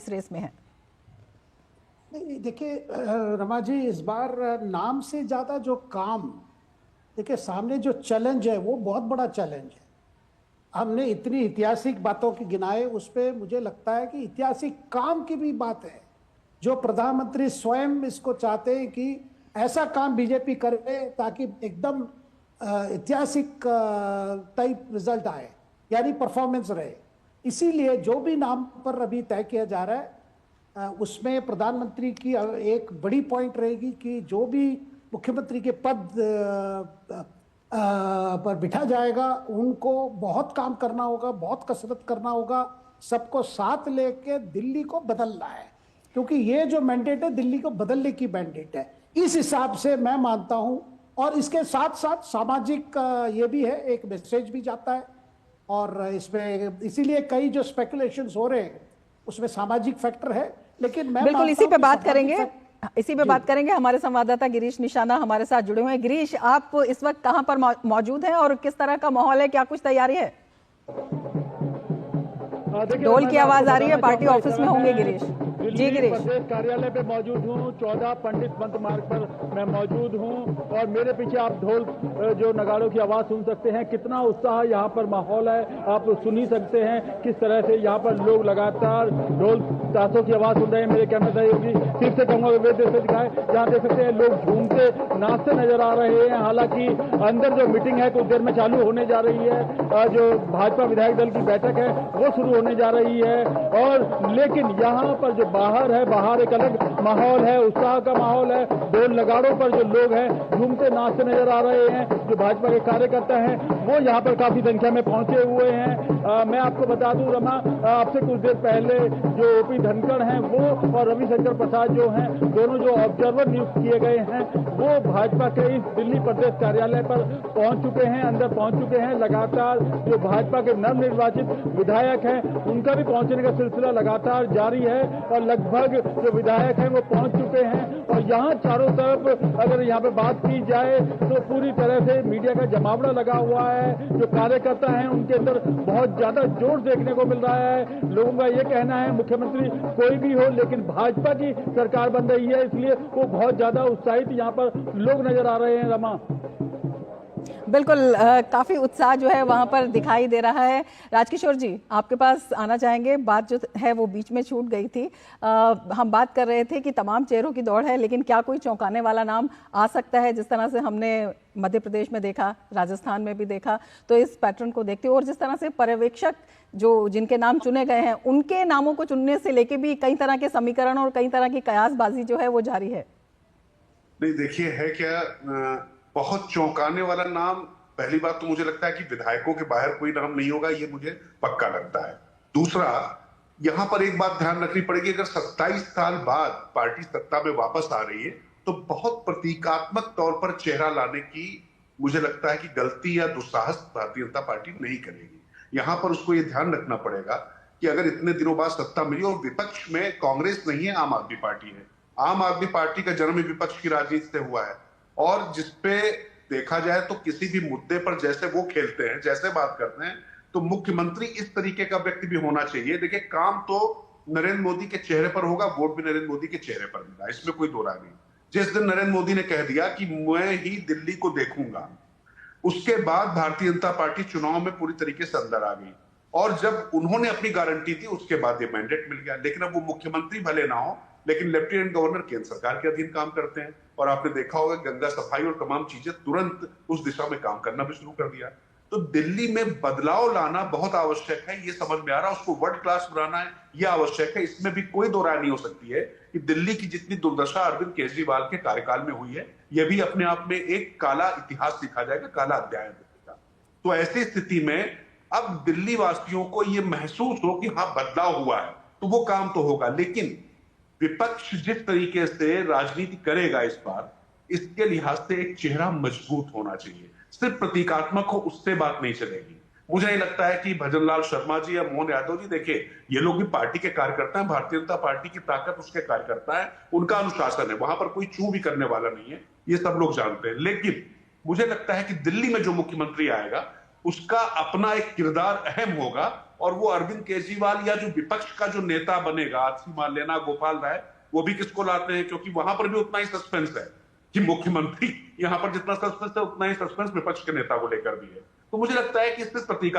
इस रेस में है? नहीं देखिए रमा जी, इस बार नाम से ज्यादा जो काम, देखिए सामने जो चैलेंज है वो बहुत बड़ा चैलेंज है। हमने इतनी ऐतिहासिक बातों की गिनाए, उस पे मुझे लगता है कि ऐतिहासिक काम की भी बात है। जो प्रधानमंत्री स्वयं इसको चाहते हैं कि ऐसा काम बीजेपी करे ताकि एकदम ऐतिहासिक टाइप रिजल्ट आए, यानी परफॉर्मेंस रहे। इसीलिए जो भी नाम पर अभी तय किया जा रहा है उसमें प्रधानमंत्री की एक बड़ी पॉइंट रहेगी कि जो भी मुख्यमंत्री के पद पर बिठा जाएगा उनको बहुत काम करना होगा, बहुत कसरत करना होगा, सबको साथ लेके दिल्ली को बदलना है, क्योंकि ये जो मैंडेट है दिल्ली को बदलने की मैंडेट है। इस हिसाब से मैं मानता हूं, और इसके साथ साथ सामाजिक ये भी है, एक मैसेज भी जाता है। और इसमें इसीलिए कई जो स्पेकुलेशंस हो रहे हैं उसमें सामाजिक फैक्टर है, लेकिन मैं बिल्कुल मानता इसी हूं पे कि बात करेंगे। इसी पे बात करेंगे। हमारे संवाददाता गिरीश निशाना हमारे साथ जुड़े हुए हैं। गिरीश, आप इस वक्त कहां पर मौजूद हैं और किस तरह का माहौल है, क्या कुछ तैयारी है? ढोल की आवाज आ रही है, पार्टी ऑफिस में होंगे गिरीश जी। गिरीश, प्रदेश कार्यालय पे मौजूद हूँ, 14 पंडित पंत मार्ग पर मैं मौजूद हूँ और मेरे पीछे आप ढोल जो नगाड़ों की आवाज सुन सकते हैं। कितना उत्साह यहाँ पर माहौल है आप सुन ही सकते हैं। किस तरह से यहाँ पर लोग लगातार ढोल ताशों की आवाज सुन रहे हैं। मेरे कैमरा सहयोगी फिर से कहूंगा वे देश से दिखाए, जहाँ देख सकते हैं लोग झूमते नाचते नजर आ रहे हैं। हालांकि अंदर जो मीटिंग है कुछ देर में चालू होने जा रही है। जो भाजपा विधायक दल की बैठक है वो शुरू होने जा रही है। और लेकिन यहाँ पर जो बाहर है, बाहर एक अलग माहौल है, उत्साह का माहौल है। ढोल नगाड़ों पर जो लोग हैं झूमते नाचते नजर आ रहे हैं। जो भाजपा के कार्यकर्ता हैं वो यहाँ पर काफी संख्या में पहुंचे हुए हैं। मैं आपको बता दूं रमा, आपसे कुछ देर पहले जो ओपी धनखड़ हैं वो और रविशंकर प्रसाद जो हैं, दोनों जो ऑब्जर्वर नियुक्त किए गए हैं वो भाजपा के इस दिल्ली प्रदेश कार्यालय पर पहुंच चुके हैं, अंदर पहुंच चुके हैं। लगातार जो भाजपा के नवनिर्वाचित विधायक हैं उनका भी पहुंचने का सिलसिला लगातार जारी है और लगभग जो विधायक हैं वो पहुंच चुके हैं। और यहाँ चारों तरफ अगर यहाँ पे बात की जाए तो पूरी तरह से मीडिया का जमावड़ा लगा हुआ है। जो कार्यकर्ता हैं उनके अंदर बहुत ज्यादा जोश देखने को मिल रहा है। लोगों का ये कहना है मुख्यमंत्री कोई भी हो लेकिन भाजपा की सरकार बन रही है, इसलिए वो बहुत ज्यादा उत्साहित यहाँ पर लोग नजर आ रहे हैं। रमा, बिल्कुल काफी उत्साह जो है वहां पर दिखाई दे रहा है। राजकिशोर जी, आपके पास आना चाहेंगे। बात जो है वो बीच में छूट गई थी। हम बात कर रहे थे कि तमाम चेहरों की दौड़ है, लेकिन क्या कोई चौंकाने वाला नाम आ सकता है? जिस तरह से हमने मध्य प्रदेश में देखा, राजस्थान में भी देखा, तो इस पैटर्न को देखते हुए और जिस तरह से पर्यवेक्षक जो जिनके नाम चुने गए हैं उनके नामों को चुनने से लेके भी कई तरह के समीकरण और कई तरह की कयासबाजी जो है वो जारी है। नहीं देखिए, है क्या बहुत चौंकाने वाला नाम। पहली बात तो मुझे लगता है कि विधायकों के बाहर कोई नाम नहीं होगा, ये मुझे पक्का लगता है। दूसरा, यहां पर एक बात ध्यान रखनी पड़ेगी, अगर 27 साल बाद पार्टी सत्ता में वापस आ रही है तो बहुत प्रतीकात्मक तौर पर चेहरा लाने की मुझे लगता है कि गलती या दुस्साहस भारतीय जनता पार्टी नहीं करेगी। यहां पर उसको ये ध्यान रखना पड़ेगा कि अगर इतने दिनों बाद सत्ता मिली और विपक्ष में कांग्रेस नहीं है, आम आदमी पार्टी है। आम आदमी पार्टी का जन्म विपक्ष की राजनीति से हुआ है और जिसपे देखा जाए तो किसी भी मुद्दे पर जैसे वो खेलते हैं, जैसे बात करते हैं, तो मुख्यमंत्री इस तरीके का व्यक्ति भी होना चाहिए। देखिए, काम तो नरेंद्र मोदी के चेहरे पर होगा, वोट भी नरेंद्र मोदी के चेहरे पर मिला, इसमें कोई दो राय नहीं। जिस दिन नरेंद्र मोदी ने कह दिया कि मैं ही दिल्ली को देखूंगा, उसके बाद भारतीय जनता पार्टी चुनाव में पूरी तरीके से अंदर आ गई। और जब उन्होंने अपनी गारंटी दी उसके बाद ये मैंडेट मिल गया। लेकिन अब वो मुख्यमंत्री भले ना हो, लेकिन लेफ्टिनेंट गवर्नर केंद्र सरकार के अधीन काम करते हैं। और आपने देखा होगा गंगा सफाई और तमाम चीजें तुरंत उस दिशा में काम करना भी शुरू कर दिया। तो दिल्ली में बदलाव लाना बहुत आवश्यक है, ये समझ में आ रहा है। उसको वर्ल्ड क्लास बनाना है, ये आवश्यक है। इसमें भी कोई दो राय नहीं हो सकती है कि दिल्ली की जितनी दुर्दशा अरविंद केजरीवाल के कार्यकाल में हुई है, यह भी अपने आप में एक काला इतिहास लिखा जाएगा, काला अध्याय दिखेगा। तो ऐसी स्थिति में अब दिल्ली वासियों को यह महसूस हो कि हाँ बदलाव हुआ है, तो वो काम तो होगा। लेकिन विपक्ष जिस तरीके से राजनीति करेगा इस बार, इसके लिहाज से एक चेहरा मजबूत होना चाहिए। सिर्फ प्रतीकात्मक हो उससे बात नहीं चलेगी। मुझे नहीं लगता है कि भजनलाल शर्मा जी या मोहन यादव जी, देखिए ये लोग भी पार्टी के कार्यकर्ता हैं, भारतीय जनता पार्टी की ताकत उसके कार्यकर्ता है, उनका अनुशासन है, वहां पर कोई छू भी करने वाला नहीं है, ये सब लोग जानते हैं। लेकिन मुझे लगता है कि दिल्ली में जो मुख्यमंत्री आएगा उसका अपना एक किरदार अहम होगा और वो अरविंद केजरीवाल या जो विपक्ष का जो नेता बनेगा, सीमा लेना, गोपाल राय, वो भी किसको लाते हैं, क्योंकि वहां पर भी उतना ही सस्पेंस है कि मुख्यमंत्री यहां पर जितना सस्पेंस है उतना ही सस्पेंस विपक्ष के नेता को लेकर भी है। तो मुझे लगता है कि इससे प्रतीक